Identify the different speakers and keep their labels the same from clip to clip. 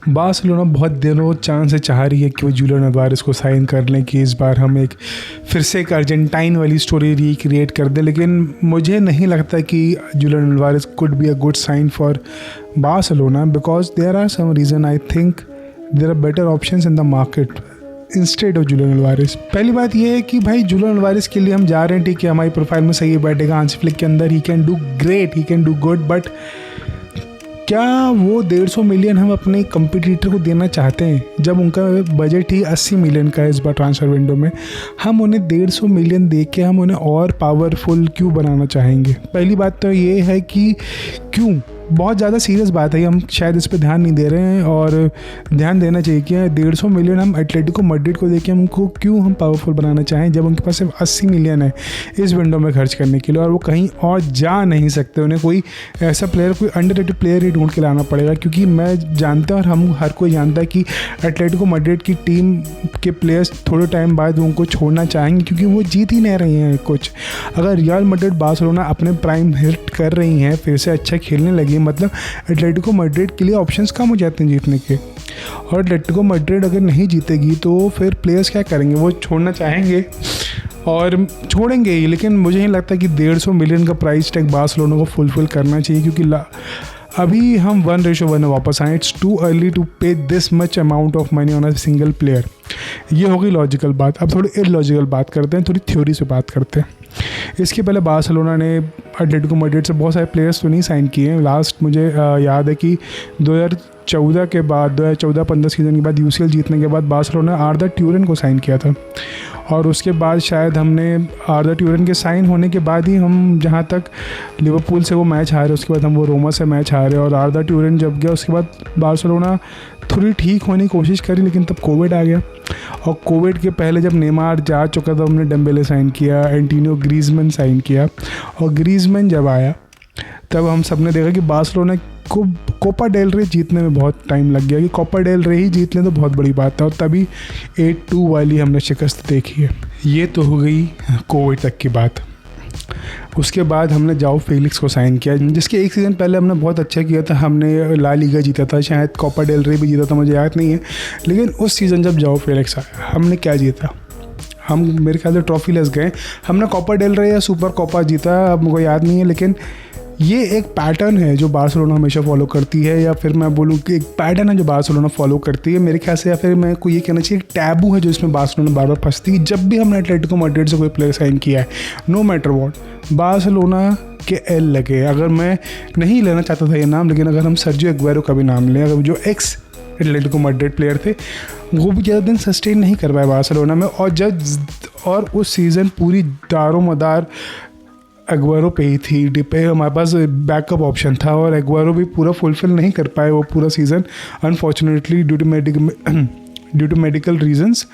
Speaker 1: Barcelona बहुत दिनों chance से चाह रही है कि वो जूलियन अल्वारेस को साइन कर लें, कि इस बार हम फिर से एक अर्जेंटाइन वाली स्टोरी रिक्रिएट कर दें, लेकिन मुझे नहीं लगता कि Julian Alvarez could be a good sign for Barcelona because there are some reason I think there are better options in the market instead of Julian Alvarez. पहली बात यह है कि भाई जूलियन अल्वारेस के लिए हम जा रहे हैं, ठीक है, हमारी प्रोफाइल में सही बैठेगा, हांसी फ्लिक के अंदर he can do great, he can do good, but क्या वो 150 मिलियन हम अपने कंपटीटर को देना चाहते हैं? जब उनका बजट ही 80 मिलियन का है इस बार ट्रांसफर विंडो में, हम उन्हें 150 मिलियन दे के हम उन्हें और पावरफुल क्यों बनाना चाहेंगे? पहली बात तो ये है कि क्यों, बहुत ज़्यादा सीरियस बात है, हम शायद इस पर ध्यान नहीं दे रहे हैं और ध्यान देना चाहिए कि 150 मिलियन हम एटलेटिको मैड्रिड को देके हमको क्यों हम पावरफुल बनाना चाहें जब उनके पास सिर्फ 80 मिलियन है इस विंडो में खर्च करने के लिए और वो कहीं और जा नहीं सकते। उन्हें कोई ऐसा प्लेयर, कोई अंडररेटेड प्लेयर ही ढूंढ के लाना पड़ेगा, क्योंकि मैं जानता हूँ और हम हर कोई जानता है कि एटलेटिको मैड्रिड की टीम के प्लेयर्स थोड़े टाइम बाद उनको छोड़ना चाहेंगे क्योंकि वो जीत ही नहीं रही हैं कुछ। अगर रियल मैड्रिड बार्सिलोना अपने प्राइम हिट कर रही हैं, फिर से अच्छा खेलने लगी, मतलब एटलेटिको मैड्रिड के लिए ऑप्शंस कम हो जाते हैं जीतने के, और एटलेटिको मैड्रिड अगर नहीं जीतेगी तो फिर प्लेयर्स क्या करेंगे? वो छोड़ना चाहेंगे और छोड़ेंगे ही, लेकिन मुझे नहीं लगता कि 150 मिलियन का प्राइस टैग बार्सिलोना को फुलफिल करना चाहिए, क्योंकि अभी हम 1:1 में वापस आए। इट्स टू अर्ली टू पे this much amount of money on a single player. ये होगी लॉजिकल बात। अब थोड़ी इलॉजिकल बात करते हैं, थोड़ी थ्योरी से बात करते हैं। इसके पहले बार्सिलोना ने एटलेटिको मैड्रिड से बहुत सारे प्लेयर्स तो नहीं साइन किए हैं। लास्ट मुझे याद है कि 2014 के बाद, 2014-15 सीज़न के बाद यूसीएल जीतने के बाद बार्सिलोना ने आर्दा ट्यूरन को साइन किया था, और उसके बाद शायद हमने आर्दा ट्यूरन के साइन होने के बाद ही हम, जहाँ तक लिवरपूल से वो मैच हारे, उसके बाद हम वो रोमा से मैच हारे, और आर्दा ट्यूरन जब गया उसके बाद बार्सिलोना थोड़ी ठीक होने की कोशिश करी, लेकिन तब कोविड आ गया, और कोविड के पहले जब नेमार जा चुका था हमने डेम्बेले साइन किया, एंटोनियो ग्रीजमैन साइन किया, और ग्रीजमैन जब आया तब हम सब ने देखा कि बार्सिलोना को कोपा डेल रे जीतने में बहुत टाइम लग गया, कि कोपा डेल रे ही जीत लें तो बहुत बड़ी बात है, और तभी 8-2 वाली हमने शिकस्त देखी है। ये तो हो गई कोविड तक की बात। उसके बाद हमने जाओ फेलिक्स को साइन किया, जिसके एक सीज़न पहले हमने बहुत अच्छा किया था, हमने ला लीगा जीता था, शायद कोपा डेल रे भी जीता था, मुझे याद नहीं है, लेकिन उस सीज़न जब जाओ फेलिक्स आया हमने क्या जीता? हम मेरे ख्याल से ट्रॉफी लेस गए, हमने कोपा डेल रे या सुपर कोपा जीता, अब मुझे याद नहीं है, लेकिन ये एक पैटर्न है जो बार्सिलोना हमेशा फॉलो करती है, या फिर मैं बोलूँ कि एक पैटर्न है जो बार्सिलोना फॉलो करती है मेरे ख्याल से, या फिर मैं को ये कहना चाहिए एक टैबू है जो इसमें बार्सिलोना बार बार फंसती है। जब भी हमने एटलेटिको मैड्रिड से कोई प्लेयर साइन किया है, नो मैटर व्हाट, बार्सिलोना के एल लगे। अगर मैं नहीं लेना चाहता था ये नाम, लेकिन अगर हम सर्जियो एग्वेरो का भी नाम लें, अगर जो एक्स एटलेटिको मैड्रिड प्लेयर थे, वो भी ज़्यादा दिन सस्टेन नहीं कर पाए बार्सिलोना में, और उस सीज़न पूरी दारोमदार एग्वेरो पे ही थी, डिपे हमारे पास बैकअप ऑप्शन था, और एग्वेरो भी पूरा फुलफिल नहीं कर पाए वो पूरा season, unfortunately due to medical reasons.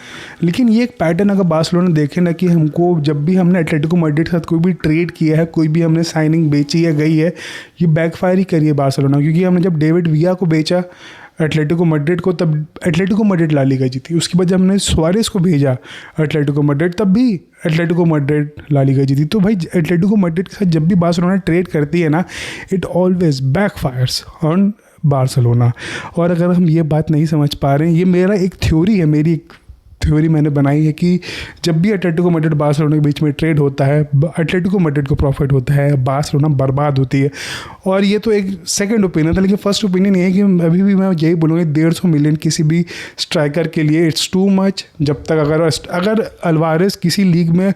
Speaker 1: लेकिन ये एक पैटर्न अगर बार्सिलोना देखे ना, कि हमको जब भी हमने एटलेटिको मैड्रिड के साथ कोई भी ट्रेड किया है, कोई भी हमने साइनिंग बेची या गई है, ये बैकफायर ही करी है बार्सिलोना, क्योंकि हमने जब डेविड विया को बेचा एटलेटिको मैड्रिड को, तब एटलेटिको मैड्रिड ला लीगा जीती। उसके बाद जब हमने सुआरेस को भेजा एटलेटिको मैड्रिड, तब भी एटलेटिको मैड्रिड ला लीगा जीती। तो भाई एटलेटिको मैड्रिड के साथ जब भी बार्सिलोना ट्रेड करती है ना, it always backfires on Barcelona. और अगर हम ये बात नहीं समझ पा रहे हैं, ये मेरा एक थ्योरी है, मेरी एक थ्योरी मैंने बनाई है कि जब भी एटलेटिको मैड्रिड बार्सिलोना के बीच में ट्रेड होता है, एटलेटिको मैड्रिड को प्रॉफिट होता है, बार्सिलोना बर्बाद होती है। और ये तो एक सेकंड ओपिनियन था, लेकिन फर्स्ट ओपिनियन ये है कि अभी भी मैं यही बोलूँगा 150 मिलियन किसी भी स्ट्राइकर के लिए इट्स टू मच। जब तक अगर अल्वारेस किसी लीग में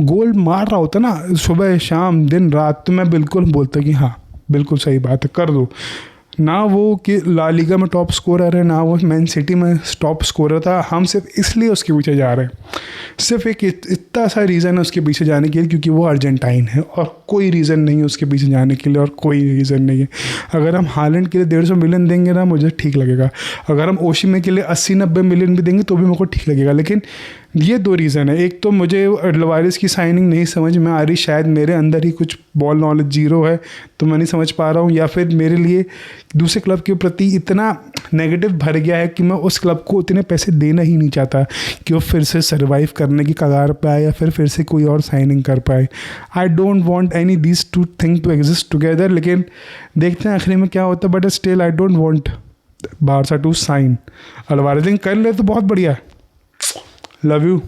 Speaker 1: गोल मार रहा होता ना, सुबह शाम दिन रात, तो मैं बिल्कुल बोलता कि हाँ बिल्कुल सही बात है, कर दो ना। वो कि ला लीगा में टॉप स्कोरर है, ना वो मैन सिटी में टॉप स्कोरर था, हम सिर्फ इसलिए उसके पीछे जा रहे हैं, सिर्फ एक इतना सा रीज़न है उसके पीछे जाने के लिए, क्योंकि वो अर्जेंटाइन है, और कोई रीज़न नहीं है उसके पीछे जाने के लिए, और कोई रीज़न नहीं है। अगर हम हालैंड के लिए 150 मिलियन देंगे ना, मुझे ठीक लगेगा। अगर हम ओशिमे के लिए 80-90 मिलियन भी देंगे तो भी मेरे को ठीक लगेगा। लेकिन ये दो रीज़न है, एक तो मुझे अल्वारेस की साइनिंग नहीं समझ में आ रही, शायद मेरे अंदर ही कुछ बॉल नॉलेज जीरो है तो मैं नहीं समझ पा रहा हूँ, या फिर मेरे लिए दूसरे क्लब के प्रति इतना नेगेटिव भर गया है कि मैं उस क्लब को उतने पैसे देना ही नहीं चाहता कि वो फिर से सर्वाइव करने की कगार पे आए, या फिर से कोई और साइनिंग कर पाए। I don't want any these two thing to exist together, लेकिन देखते हैं आखिरी में क्या होता है, but still I don't want Barca to sign Alvarez, लेकिन कर ले तो बहुत बढ़िया है। Love you.